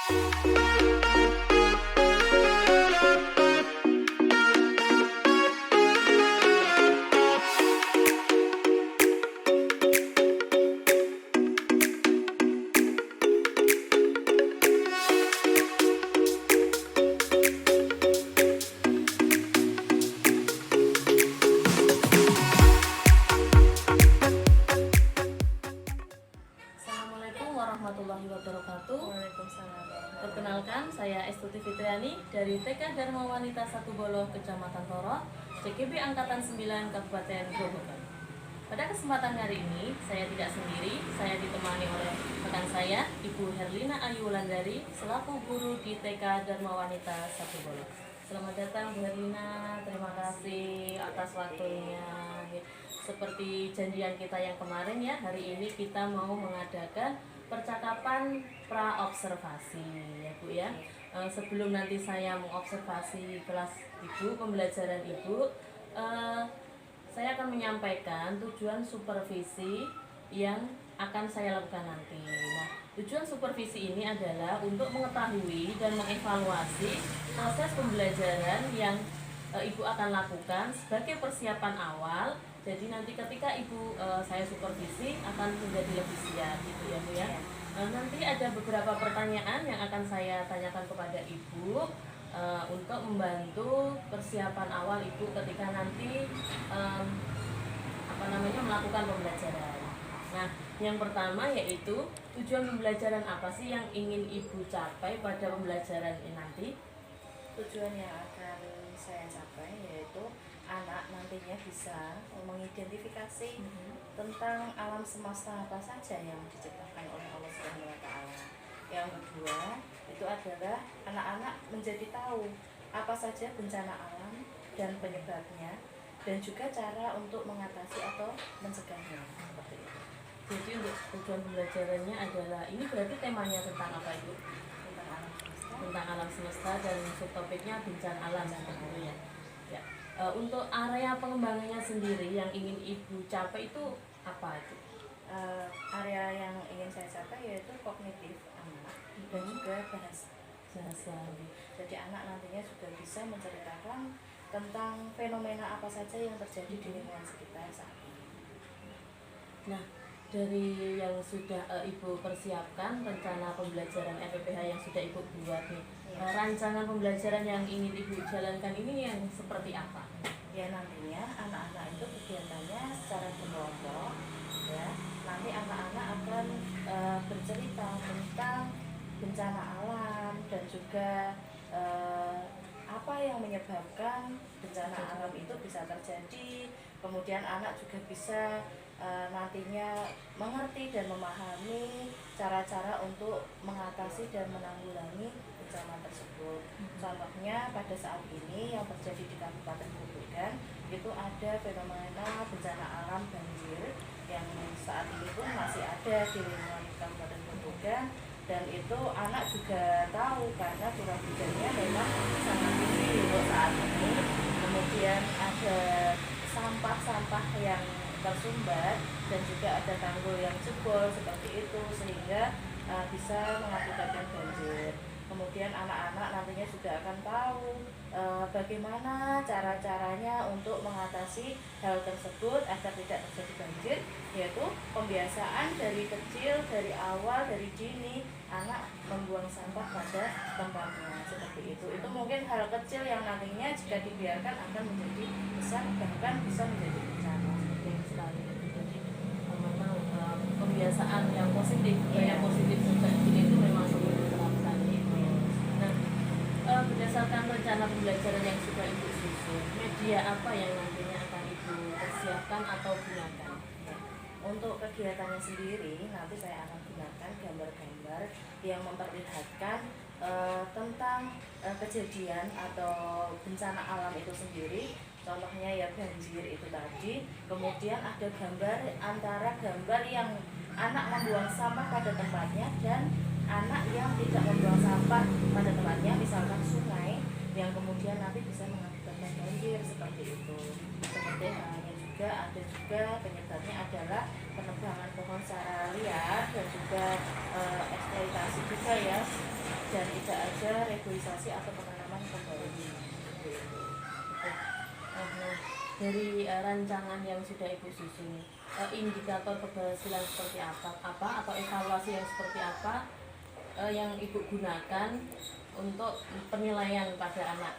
Assalamualaikum warahmatullahi wabarakatuh. Waalaikumsalam. Perkenalkan, saya Estuti Fitriani dari TK Dharma Wanita 1 Boloh, Kecamatan Toro, CGB Angkatan 9, Kabupaten Grobogan. Pada kesempatan hari ini, saya tidak sendiri, saya ditemani oleh rekan saya, Ibu Herlina Ayu Wulandari, selaku guru di TK Dharma Wanita 1 Boloh. Selamat datang Bu Herlina, terima kasih atas waktunya. Seperti janjian kita yang kemarin ya, hari ini kita mau mengadakan percakapan pra-observasi ya Bu ya. Sebelum nanti saya mengobservasi kelas Ibu, pembelajaran Ibu, saya akan menyampaikan tujuan supervisi yang akan saya lakukan nanti. Nah, tujuan supervisi ini adalah untuk mengetahui dan mengevaluasi proses pembelajaran yang Ibu akan lakukan sebagai persiapan awal. Jadi nanti ketika Ibu saya supervisi akan menjadi lebih siap gitu ya Bu ya. Nanti ada beberapa pertanyaan yang akan saya tanyakan kepada Ibu untuk membantu persiapan awal Ibu ketika nanti melakukan pembelajaran. Nah, yang pertama yaitu tujuan pembelajaran apa sih yang ingin Ibu capai pada pembelajaran ini nanti? Tujuan yang akan saya capai yaitu anak nantinya bisa mengidentifikasi tentang alam semesta apa saja yang diciptakan oleh Allah Subhanahu wa Ta'ala. Yang kedua, itu adalah anak-anak menjadi tahu apa saja bencana alam dan penyebabnya, dan juga cara untuk mengatasi atau mencegahnya. Seperti itu. Jadi untuk tujuan pembelajarannya adalah, ini berarti temanya tentang apa Ibu? Tentang alam semesta. Tentang alam semesta dan subtopiknya bencana alam seperti ya. Untuk area pengembangannya sendiri yang ingin Ibu capai itu apa itu? Area yang ingin saya capai yaitu kognitif anak dan juga bahasa. Jadi anak nantinya sudah bisa menceritakan tentang fenomena apa saja yang terjadi di lingkungan sekitar saat ini. Nah, dari yang sudah Ibu persiapkan, rencana pembelajaran FPPH yang sudah Ibu buat nih, rancangan pembelajaran yang ingin Ibu jalankan ini yang seperti apa? Ya, nantinya anak-anak itu kegiatannya secara berkelompok ya. Nanti anak-anak akan bercerita tentang bencana alam dan juga apa yang menyebabkan bencana alam itu bisa terjadi. Kemudian anak juga bisa nantinya mengerti dan memahami cara-cara untuk mengatasi dan menanggulangi bencana tersebut. Contohnya pada saat ini yang terjadi di Kabupaten Grobogan itu ada fenomena bencana alam banjir yang saat ini pun masih ada di lingkungan Kabupaten Grobogan, dan itu anak juga tahu karena curah hujannya memang sangat tinggi untuk saat ini. Kemudian ada sampah-sampah yang tersumbat dan juga ada tanggul yang jebol seperti itu, sehingga bisa mengakibatkan banjir. Kemudian anak-anak nantinya juga akan tahu bagaimana cara-caranya untuk mengatasi hal tersebut agar tidak terjadi banjir, yaitu pembiasaan dari kecil, dari awal, dari dini anak membuang sampah pada tempatnya seperti itu. Itu mungkin hal kecil yang nantinya jika dibiarkan akan menjadi besar, bahkan bisa menjadi bencana. Sekali. Jadi memang pembiasaan yang positif, yang positif sejak ini itu memang perlu diterapkan. Nah, berdasarkan rencana pembelajaran yang sudah Ibu susun, media apa yang nantinya akan Ibu persiapkan atau gunakan? Untuk kegiatannya sendiri nanti saya akan gunakan gambar-gambar yang memperlihatkan tentang kejadian atau bencana alam itu sendiri. Contohnya ya banjir itu tadi. Kemudian ada gambar antara gambar yang anak membuang sampah pada tempatnya dan anak yang tidak membuang sampah pada tempatnya, misalkan sungai yang kemudian nanti bisa mengakibatkan banjir seperti itu. Seperti halnya juga ada juga penyebabnya adalah penebangan pohon secara liar dan juga eksploitasi juga ya dan tidak ada reboisasi atau penanaman kembali. Nah, dari rancangan yang sudah Ibu susun, indikator keberhasilan seperti apa atau evaluasi yang seperti apa yang Ibu gunakan untuk penilaian pada anak?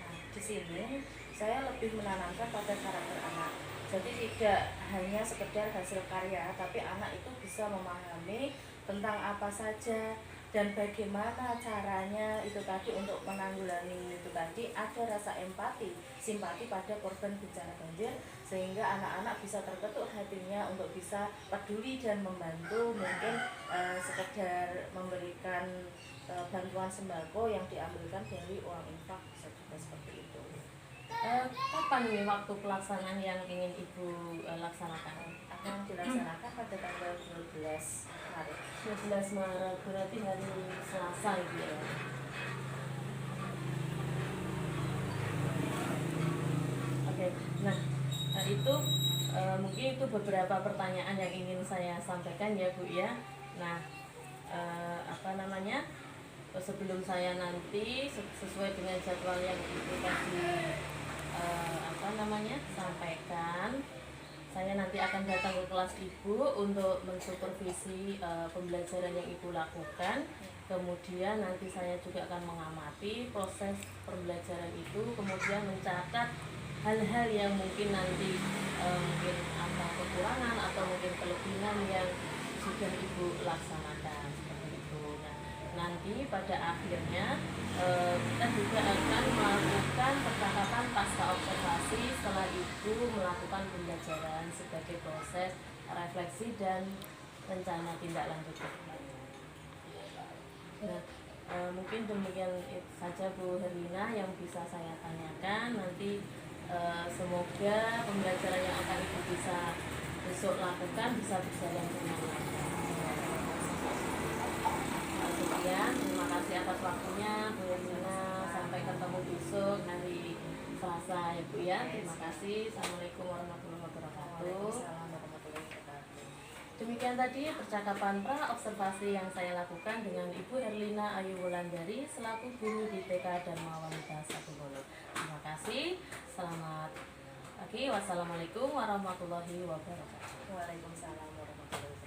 Nah, di sini saya lebih menanamkan pada karakter anak. Jadi tidak hanya sekedar hasil karya, tapi anak itu bisa memahami tentang apa saja dan bagaimana caranya itu tadi untuk menanggulangi itu tadi, ada rasa empati, simpati pada korban bencana banjir, sehingga anak-anak bisa terketuk hatinya untuk bisa peduli dan membantu, mungkin sekedar memberikan bantuan sembako yang diambilkan dari uang infak, bisa juga seperti itu. Kapan nih waktu pelaksanaan yang ingin Ibu laksanakan? Akan dilaksanakan pada tanggal 12 Maret. 12 Maret, berarti hari Selasa Ibu ya? Oke, nah itu mungkin itu beberapa pertanyaan yang ingin saya sampaikan ya Bu ya. Nah, sebelum saya nanti sesuai dengan jadwal yang Ibu tadi sampaikan, saya nanti akan datang ke kelas Ibu untuk mensupervisi pembelajaran yang Ibu lakukan. Kemudian nanti saya juga akan mengamati proses pembelajaran itu, kemudian mencatat hal-hal yang mungkin nanti mungkin ada kekurangan atau mungkin kelebihan yang sudah Ibu laksanakan seperti itu. Nah, nanti pada akhirnya kita juga akan melakukan percakapan pasca observasi setelah Ibu melakukan pembelajaran sebagai proses refleksi dan rencana tindak lanjut. Nah, mungkin demikian saja Bu Herlina yang bisa saya tanyakan. Nanti semoga pembelajaran yang akan Ibu bisa besok lakukan bisa berjalan dengan lancar. Sekian, terima kasih atas waktunya Bu Herlina. Sampai ketemu besok hari Selasa ya Bu ya. Terima kasih. Assalamualaikum warahmatullahi wabarakatuh. Demikian tadi percakapan pra observasi yang saya lakukan dengan Ibu Herlina Ayu Wulandari selaku guru di TK Dharma Wanita Satubolo. Terima kasih. Selamat pagi. Wassalamualaikum warahmatullahi wabarakatuh. Waalaikumsalam warahmatullahi wabarakatuh.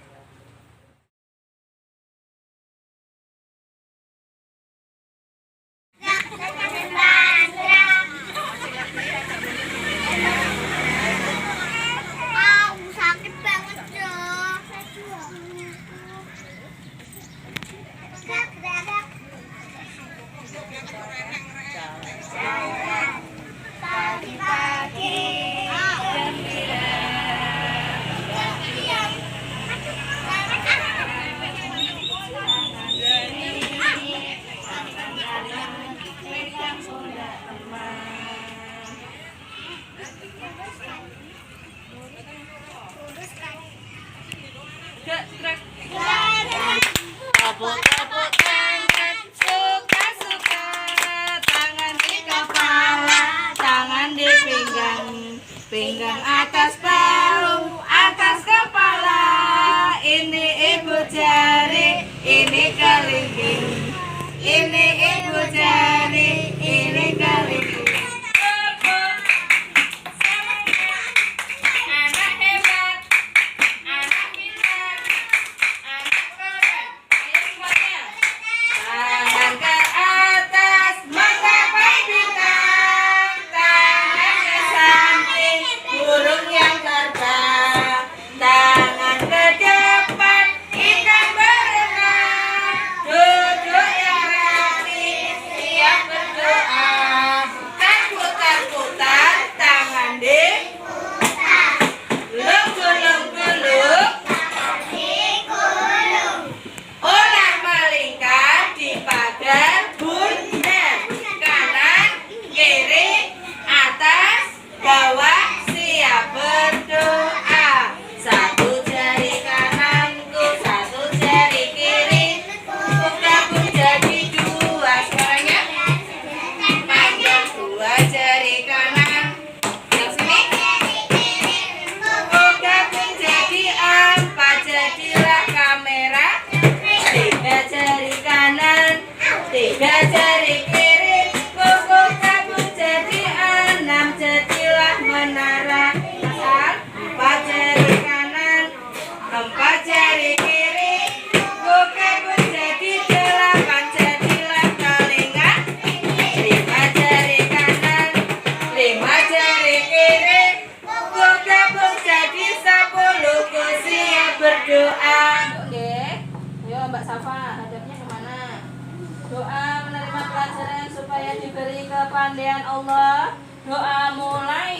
Sakit banget dong. Pagi-pagi Tepuk-tepuk tangan, suka-suka. Tangan di kepala, tangan di pinggang. Pinggang atas bahu, atas kepala. Ini ibu jari, ini kelingking. Ini ibu jari, ini kelingking. Anak hebat, anak pintar, anak keren. Ayo semuanya. Tangan ke atas, menggapai bintang. Tangan ke samping, burung yang terbang. Tangan ke depan, ikan berenang. Duduk yang rapi, 3 jari kiri, kuku kabut jadi 6, jadilah menara. 4 jari kanan, 4 jari kiri, kuku kabut jadi 8, jadilah telinga. 5 jari kanan, 5 jari kiri, kuku kabut jadi 10, ku siap berdoa. Oke, ayo Mbak Safa, hadapnya kemana? Doa menerima pelajaran supaya diberi kepandaian Allah. Doa mulai.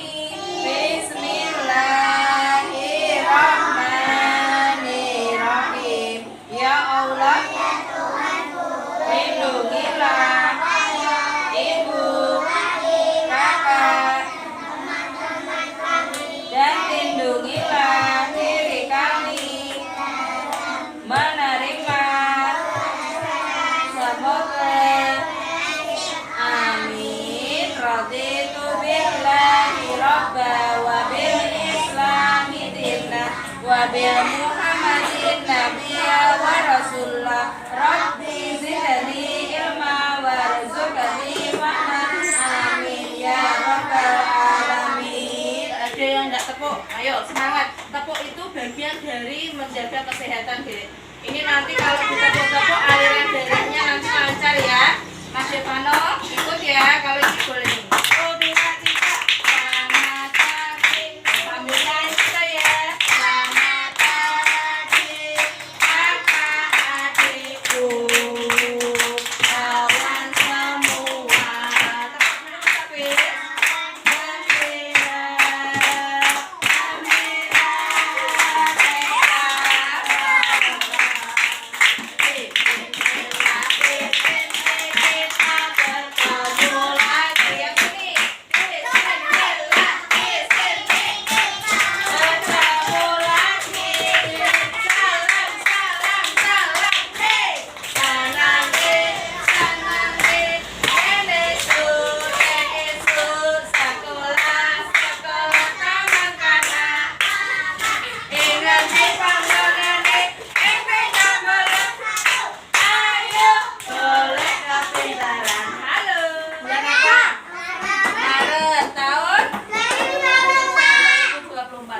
Bismillahirrahmanirrahim. Ya Allah, lindungilah ibu, kakak, dan lindungilah diri kami menerima. Semoga amin. Raditu billahi rabba wa bil islami dinna wa bil muhammadin nabiyya wa rasulullah. Rabbi zidni ilma warzuqni fahma. Amin ya rabbal alamin. Ada yang enggak tepuk? Ayo semangat. Tepuk itu bagian dari menjaga kesehatan, Dek. Ini nanti kalau kita tepuk aliran darahnya nanti lancar ya. Mas Devano ikut ya kalau ini boleh. Oh bisa tidak. Selamat pagi. Sambil nyanyi kita ya. Selamat pagi kakak-adikku, kawan semua. Tapi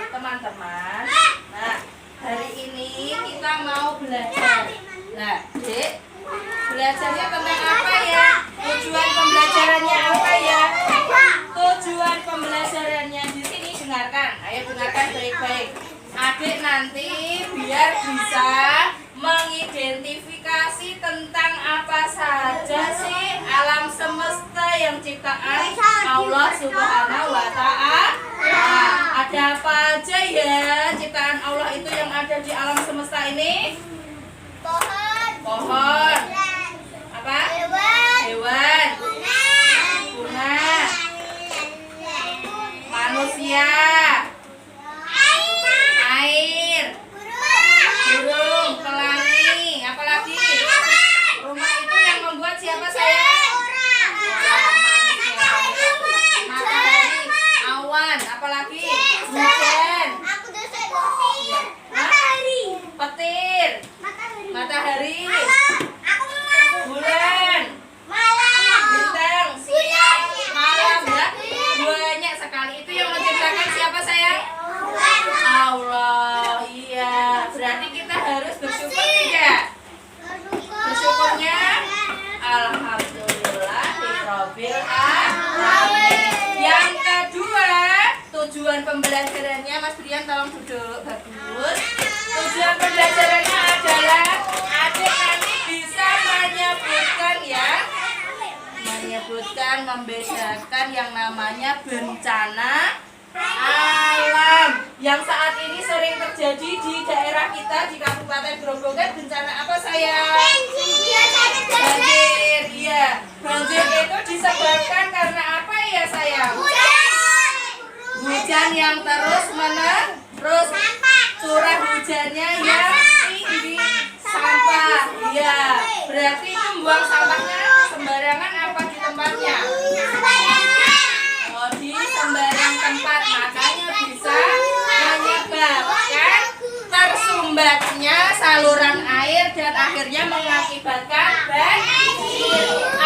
teman-teman. Nah, hari ini kita mau belajar. Nah, Dek, belajarnya tentang apa ya? Tujuan pembelajarannya apa ya? Tujuan pembelajarannya di sini dengarkan. Ayo dengarkan baik-baik. Adik nanti biar bisa mengidentifikasi tentang apa saja sih alam semesta yang ciptaan Allah Subhanahu wa Ta'ala. Nah, ada apa aja ya ciptaan Allah itu yang ada di alam semesta ini? Pohon. Apa? Hewan. Bunga. Manusia. Air. Burung. Pelangi. Apalagi? Rumah itu yang membuat siapa sayang? Matahari. Awan. Apalagi? Hujan. Petir. Matahari. Bulan. Bintang. Siang. Malam ya. Banyak sekali. Itu yang menciptakan siapa sayang? Allah. Iya. Berarti kita harus bersyukur tidak? Bersyukurnya alhamdulillahirabbil alamin. Yang kedua, tujuan pembelajarannya, Mas Brian tolong duduk. Bagus. Tujuan pembelajarannya adalah adik nanti bisa menyebutkan ya, menyebutkan, membedakan yang namanya bencana alam yang saat ini sering terjadi di daerah kita di Kabupaten Grobogan. Bencana apa sayang? Banjir. Iya, banjir itu disebabkan karena apa ya sayang? Hujan yang terus menerus, curah hujannya yang tinggi, sampah. Iya, berarti itu buang sampahnya sembarangan apa di tempatnya? Oh, di sembarang tempat, makanya bisa menyebabkan tersumbatnya saluran air dan akhirnya mengakibatkan banjir.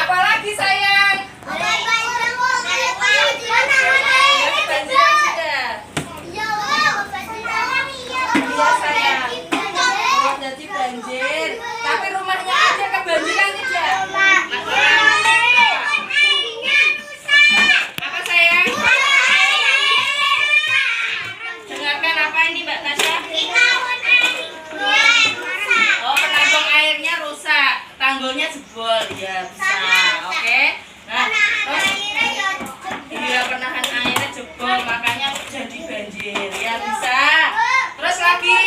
tanggulnya jebol, ya bisa. Oke. Nah, terus iya penahan airnya jebol, makanya jadi banjir. Ya bisa. Terus lagi.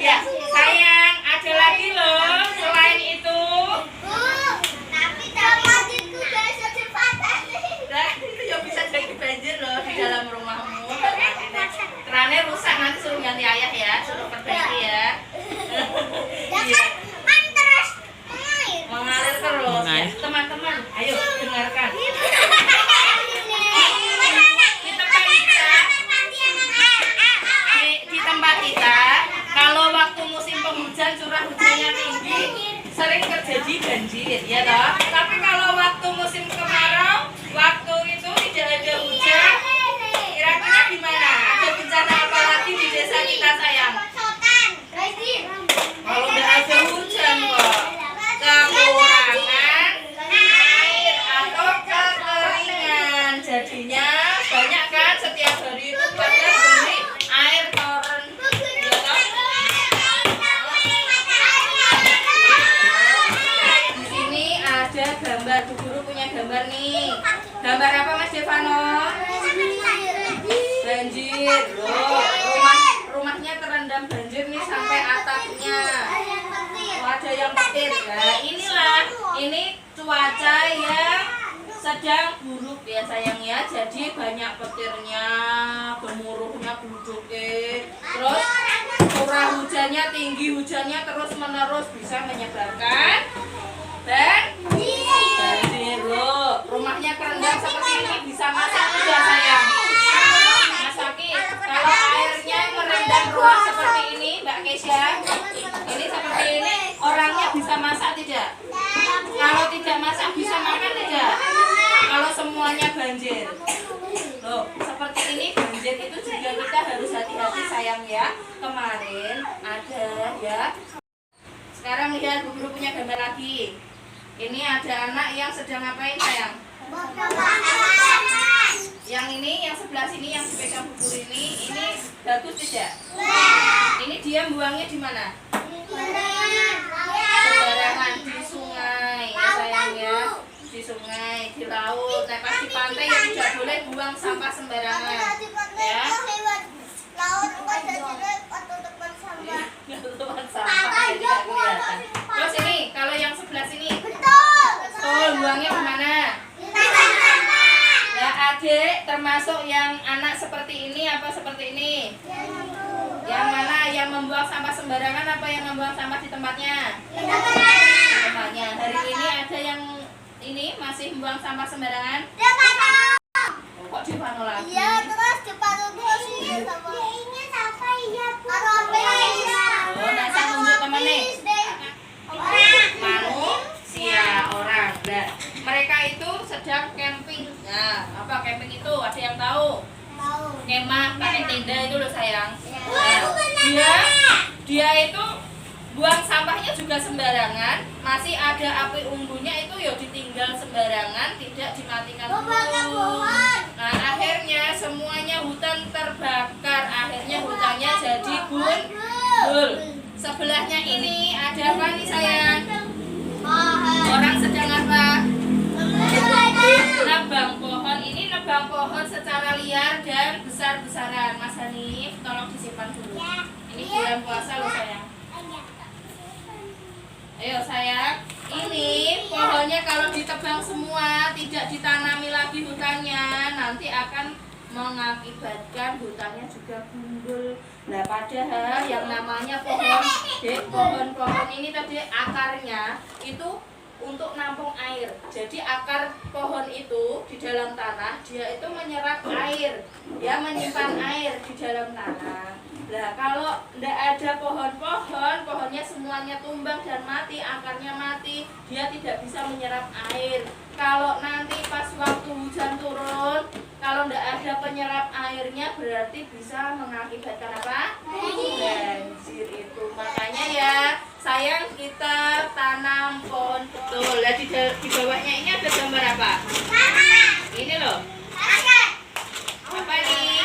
Ya, sayang, ada lagi loh selain itu. Nah, itu ya bisa jadi banjir loh di dalam rumahmu. Kerannya rusak, nanti suruh ganti ayah ya, suruh perbaiki ya. Iya. Mengalir terus ya. Teman-teman, ayo dengarkan. Di tempat kita, kalau waktu musim penghujan curah hujannya tinggi, sering terjadi banjir, ya toh. Tapi kalau waktu musim kemarau, waktu itu tidak ada hujan, kira-kira gimana? Ada bencana apa lagi di desa kita, sayang? Kalau tidak ada hujan kok, kekurangan air atau kekeringan. Jadinya banyak kan setiap hari itu pada beli air toren. Ya toh? Di sini ada gambar, Bu Guru punya gambar nih. Gambar apa Mas Devano? Banjir. Loh, rumahnya terendam banjir nih sampai atapnya. Oh, ada yang petir. Nah, inilah ini cuaca yang sedang buruk ya sayang ya. Jadi banyak petirnya, gemuruhnya bluduknya. Terus curah hujannya tinggi, hujannya terus menerus bisa menyebabkan banjir. Loh, rumahnya kerendam seperti ini bisa masak tidak sayang? Mas Faki, kalau airnya merendam rumah seperti ini, Mbak Kesya, ini seperti ini, orangnya bisa masak tidak? Kalau tidak masak bisa makan tidak? Kalau semuanya banjir. Loh, seperti ini banjir itu juga kita harus hati-hati sayang ya. Kemarin ada ya. Sekarang lihat Bu Guru punya gambar lagi. Ini ada anak yang sedang ngapain sayang? Yang ini, yang sebelah sini, yang dipegang Bu Guru ini bagus tidak? Ini dia buangnya di mana? Sembarangan di sungai ya sayang ya, di sungai, di laut. Nah pas di pantai ya tidak boleh buang sampah sembarangan ya. Teman sampah ya tidak kelihatan. Terus ini kalau yang sebelah sini, betul buangnya di mana? Ya adik termasuk yang anak seperti ini apa seperti ini? Yang mana? Yang membuang sampah sembarangan apa yang membuang sampah di tempatnya? Di tempatnya. Hari ini ada yang ini masih membuang sampah sembarangan? Oh, kok di Pano lagi? Iya, terus cepat terus ini sama. Ini siapa ya? Oh, nah saya tunjuk teman nih. Manusia orang. Nah, mereka itu sedang camping. Nah, apa camping itu? Ada yang tahu? Kemah pakai tenda itu loh sayang. Nah, dia itu buang sampahnya juga sembarangan, masih ada api unggunnya itu ya ditinggal sembarangan, tidak dimatikan dulu. Nah akhirnya semuanya hutan terbakar, akhirnya hutannya jadi gundul. Sebelahnya ini ada apa nih sayang? Orang sedang apa? Nebang pohon. Ini nebang pohon secara liar dan besar-besaran. Mas Hanif, tolong disimpan dulu. Ini bulan puasa loh sayang. Ayo sayang, ini pohonnya kalau ditebang semua, tidak ditanami lagi hutannya, nanti akan mengakibatkan hutannya juga gundul. Nah padahal yang namanya pohon-pohon ini tadi akarnya itu untuk nampung air. Jadi akar pohon itu di dalam tanah, dia itu menyerap air, dia menyimpan air di dalam tanah. Nah kalau tidak ada pohon-pohon, pohonnya semuanya tumbang dan mati, akarnya mati, dia tidak bisa menyerap air. Kalau nanti pas waktu hujan turun, kalau tidak ada penyerap airnya, berarti bisa mengakibatkan apa? Banjir itu. Makanya ya, sayang kita tanam pohon. Tuh, lihat di bawahnya ini ada gambar apa? Ini loh. Apa ini?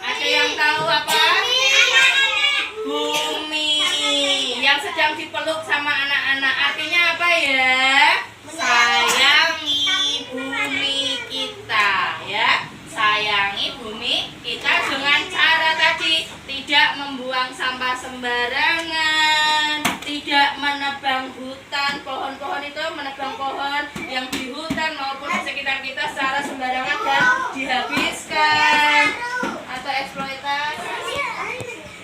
Ada yang tahu apa? peluk sama anak-anak. Artinya apa ya? Sayangi bumi kita ya. Sayangi bumi kita dengan cara tadi, tidak membuang sampah sembarangan, tidak menebang hutan, pohon-pohon itu menebang pohon yang di hutan maupun di sekitar kita secara sembarangan dan dihabiskan atau eksploitasi.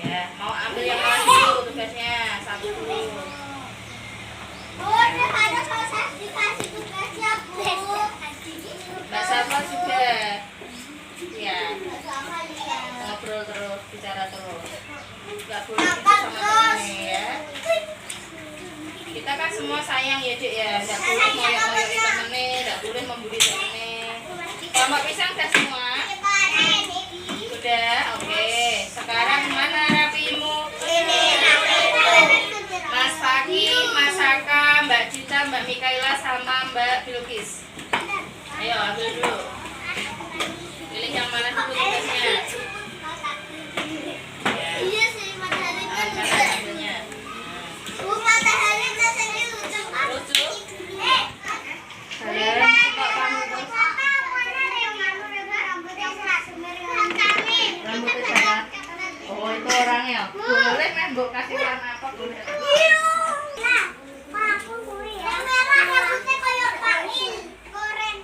Ya, mau ambil yang mana dulu tugasnya? Satu. Mbak Safa juga. Ya, ngobrol terus, bicara terus. Gak boleh gitu sama temennya ya. Kita kan semua sayang ya Dek ya. Gak boleh ngoyak-ngoyaki temennya, gak boleh membuli temennya. Kalau Mbak Pisang udah semua? Udah, oke. Sekarang mana rapimu? Ini Mas Fakih, Mas Saka, Mbak Cita, Mbak Mikaela sama Mbak Bilkis. Ayo ambil dulu. Pilih yang mana dulu tugasnya? Iya sih, matahari kan Cara ambilnya. matahari rasanya lucu. Lucu. Eh, Kalian suka kamu terus? Rambutnya sana. Oh itu orangnya. Boleh kan Mbok kasih warna apa boleh. Yang merah rambutnya kayak Pail. Koren.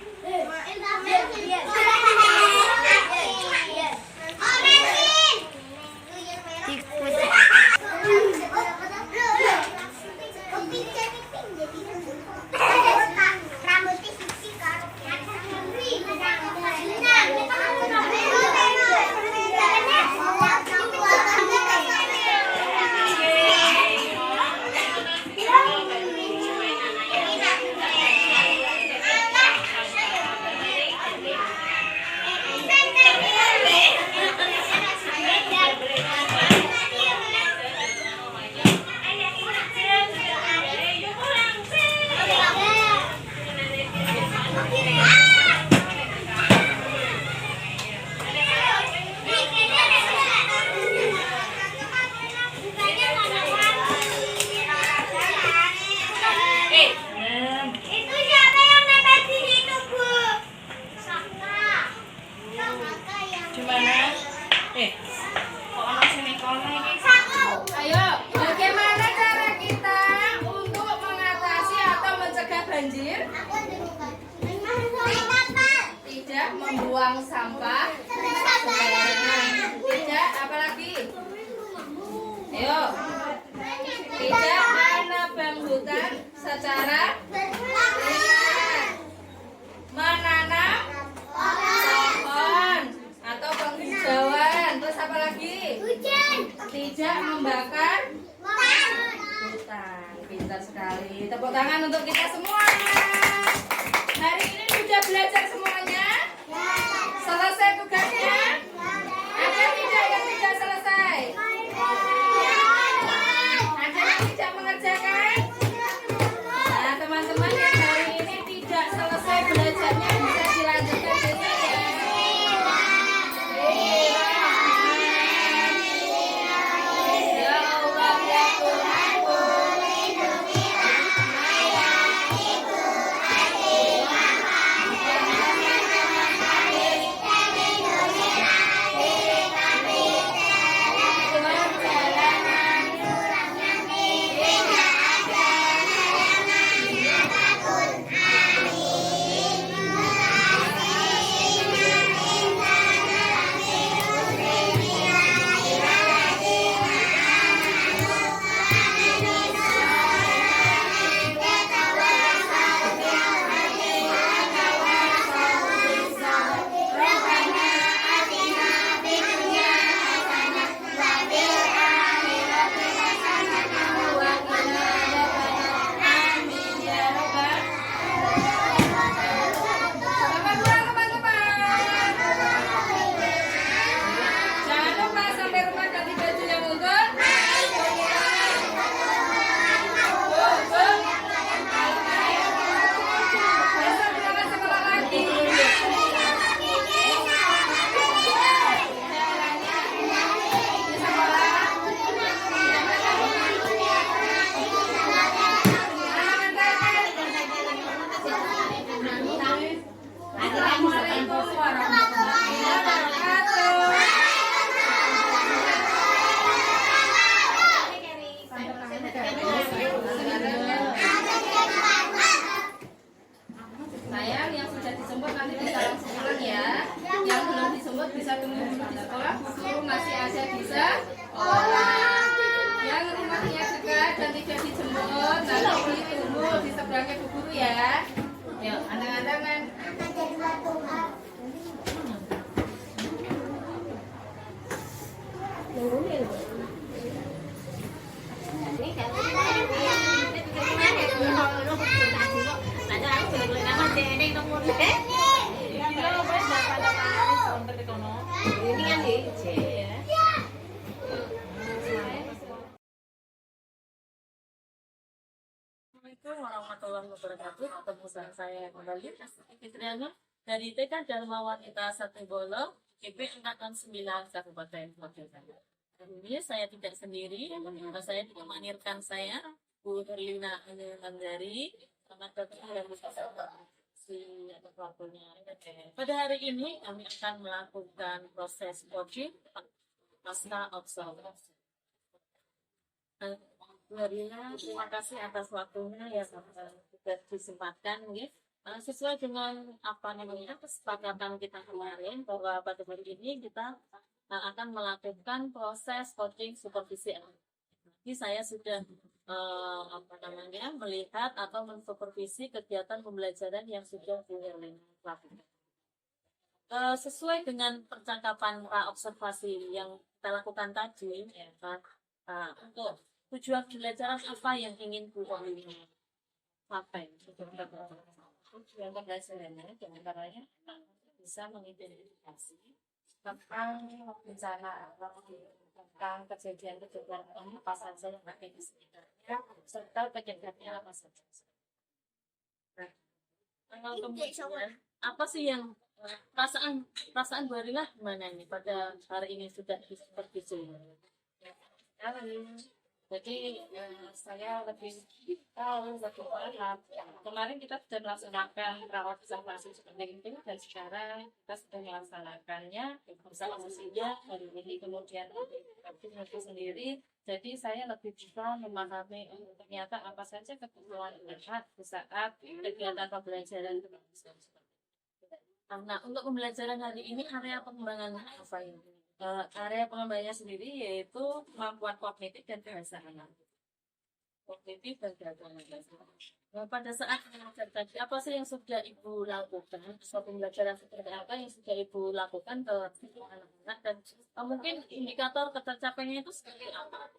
Itu siapa yang nempel di situ, Bu? Saka. Saka yang Gimana? Kok ono sini kono iki? Saka. Ayo, bagaimana cara kita untuk mengatasi atau mencegah banjir? Aku dengar. Kapal. Tidak membuang sampah sembarangan. Tidak, apalagi? Ayo, tidak menebang hutan secara berlebihan. Menanam pohon atau penghijauan. Terus apa lagi? Hujan. Tidak membakar Hutan. hutan. Pintar sekali. Tepuk tangan untuk kita semua. Hari ini sudah belajar semuanya? Selesai tugasnya? Ada tidak yang tidak selesai? Ada yang tidak mengerjakan? Nah, teman-teman yang hari ini tidak selesai belajarnya bisa dilanjutkan besok ya. Ya Allah ya Tuhanku. Jangan Assalamualaikum warahmatullahi wabarakatuh. Ketemu dengan saya kembali Astuti Fitriani dari TK Dharma Wanita Satu Bolo, GP Angkatan 9 Kabupaten Mojokerto. Hari ini saya tidak sendiri, saya diamanirkan saya Bu Herlina Andari. Selamat datang dan si atas waktunya. Pada hari ini kami akan melakukan proses coaching pasca observasi. Bu Herlina, terima kasih atas waktunya yang sudah disempatkan. Sesuai dengan apa namanya kesepakatan kita kemarin bahwa pada hari ini kita akan melakukan proses coaching supervisi. Jadi saya sudah melihat atau mensupervisi kegiatan pembelajaran yang sudah dilakukan. Sesuai dengan percakapan observasi yang kita lakukan tadi, untuk tujuan pembelajaran apa yang ingin Bu capai? Tujuan pembelajarannya diantaranya bisa mengidentifikasi tentang bencana alam, tentang kejadian-kejadian apa saja yang ada di sekitarnya, serta penyebabnya apa saja. Kemudian apa sih yang perasaan Bu Herlina gimana ini pada hari ini sudah supervisi? Jadi saya lebih tahu, lebih paham. Kemarin kita sudah melaksanakan observasi seperti itu dan sekarang kita sudah melaksanakannya observasinya hari ini, kemudian itu sendiri. Jadi saya lebih bisa memahami ternyata apa saja kebutuhan anak di saat kegiatan pembelajaran itu. Nah, untuk pembelajaran hari ini area pengembangan apa ini? Area pengembangannya sendiri yaitu kemampuan kognitif dan bahasa anak. Kognitif dan bahasa anak. Pada saat mengajar tadi, apa sih yang sudah Ibu lakukan? Suatu pembelajaran seperti apa yang sudah Ibu lakukan ke anak-anak dan mungkin indikator ketercapaiannya itu seperti apa?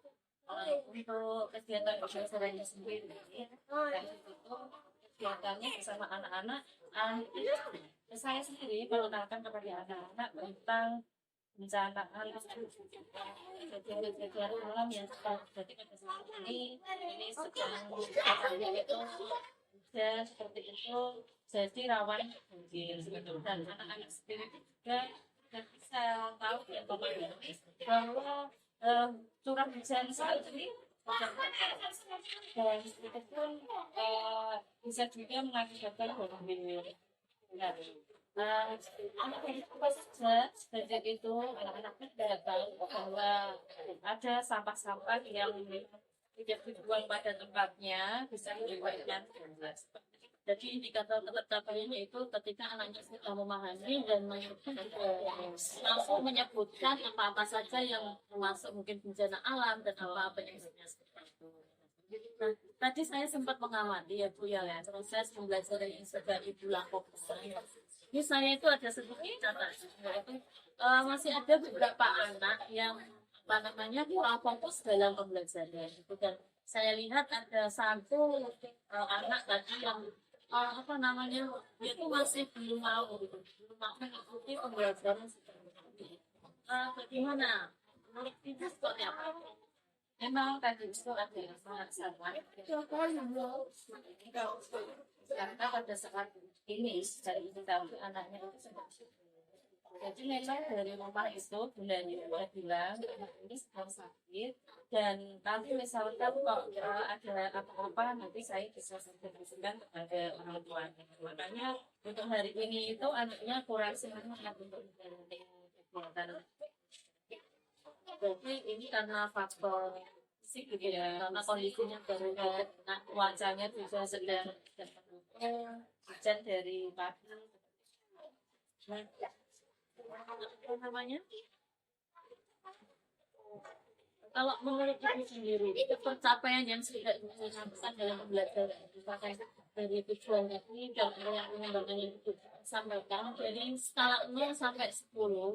Untuk kegiatan pembelajarannya sendiri, dan itu kegiatannya bersama anak-anak. Saya sendiri mengenalkan kepada anak-anak tentang bencana alam, kejadian alam yang terjadi pada saat ini sedang itu sudah seperti itu, jadi rawan banjir. Dan anak-anak sendiri juga bisa tahu dan memahami bahwa curah hujan saat ini dan itu pun bisa juga mengakibatkan banjir. Anak-anak sejak itu anak-anak tidak tahu bahwa ada sampah-sampah yang tidak dibuang pada tempatnya bisa menyebabkan banjir. Jadi indikator ketercapaiannya itu ketika anaknya sudah memahami dan mampu menyebutkan apa-apa saja yang termasuk mungkin bencana alam dan apa-apa yang seperti itu. Nah, tadi saya sempat mengamati ya Bu ya proses pembelajaran yang sudah Ibu lakukan. Ini saya itu ada sedikit catatan, yaitu masih ada beberapa anak yang kurang fokus dalam pembelajaran. Dan saya lihat ada satu anak tadi yang dia itu masih belum mau mengikuti pembelajaran seperti ini. Bagaimana? Menurut Ibu seperti apa? Memang tadi itu ada sangat sama. Karena pada saat ini dari itu tahu anaknya itu sedang. Jadi memang dari rumah itu bulan bilang anak ini sedang sakit dan nanti misalkan kok ada apa-apa nanti saya bisa kontribusikan kepada orang tuanya. Makanya untuk hari ini itu anaknya kurang semangat untuk menjalani kegiatan. Jadi ini karena faktor fisik gitu ya, karena kondisinya darurat, cuacanya juga sedang hujan dari pagi. Apa namanya? Kalau menurut Ibu sendiri, pencapaian yang sudah dilakukan dalam pembelajaran, misalkan dari tujuan ini dan yang pengembangan yang disampaikan dari skala 0 sampai 10,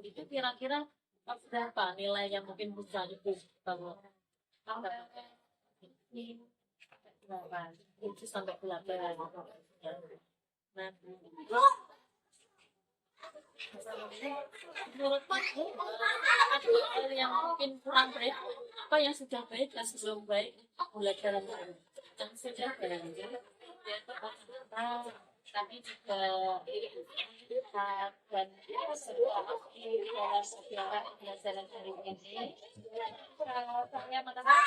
itu kira-kira berapa nilai yang mungkin bisa Ibu bangun? 7 sampai 8. Nah, menurut Ibu ada hal yang mungkin kurang baik, apa yang sudah baik dan belum baik pembelajaran ini? yang sudah berlanjut yaitu pertama tapi juga lihat dan sebuah aktif dalam sejarah pembelajaran hari ini. Saya mengatakan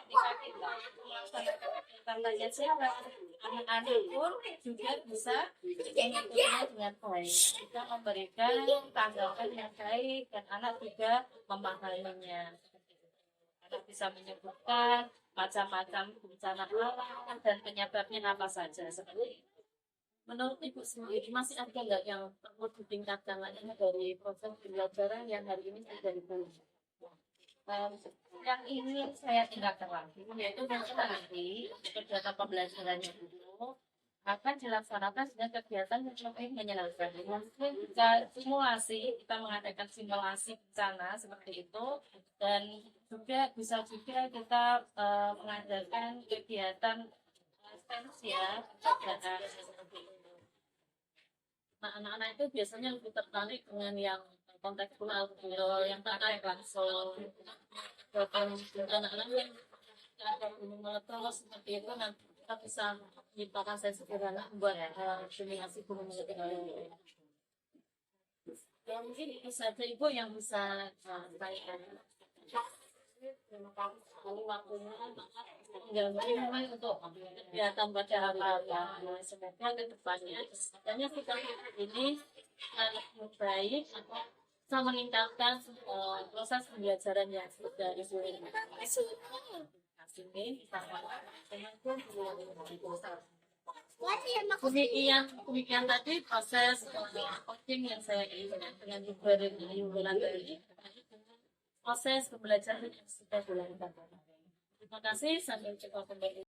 ketika kita melaksanakan kegiatan belajar siaran, anak-anak pun juga bisa mengikutinya dengan baik. Kita memberikan tanggapan yang baik dan anak juga memahaminya. Anak bisa menyebutkan macam-macam bencana alam dan penyebabnya apa saja seperti itu. Menurut Ibu sendiri, masih ada nggak yang perlu ditingkatkan lagi dari proses pembelajaran yang hari ini sudah dimulai? Yang ingin saya tingkatkan lagi, yaitu nanti kegiatan pembelajarannya itu akan dilaksanakan dengan kegiatan yang lebih menyenangkan. Mungkin jika simulasi, kita mengadakan simulasi bencana seperti itu, dan juga bisa juga kita mengadakan kegiatan ya, pencegahan seperti itu. Nah, anak-anak itu biasanya lebih tertarik dengan yang kontekstual, yang terkait langsung. Anak-anak yang ada gunung meletus seperti itu, nanti kita bisa menciptakan sesi sederhana buat simulasi gunung meletus. Ya, mungkin itu saja Ibu yang bisa saya. Terima kasih sekali waktunya. Mengganggu untuk kegiatan pada apa-apa. Semoga ke depannya katanya kita ini lebih baik atau bisa meningkatkan proses pembelajaran yang sudah disulitkan. Terima kasih. Demikian tadi proses coaching yang saya inginkan dengan bulan tadi. Proses pembelajaran yang sudah dilakukan. Terima kasih, sampai jumpa kembali.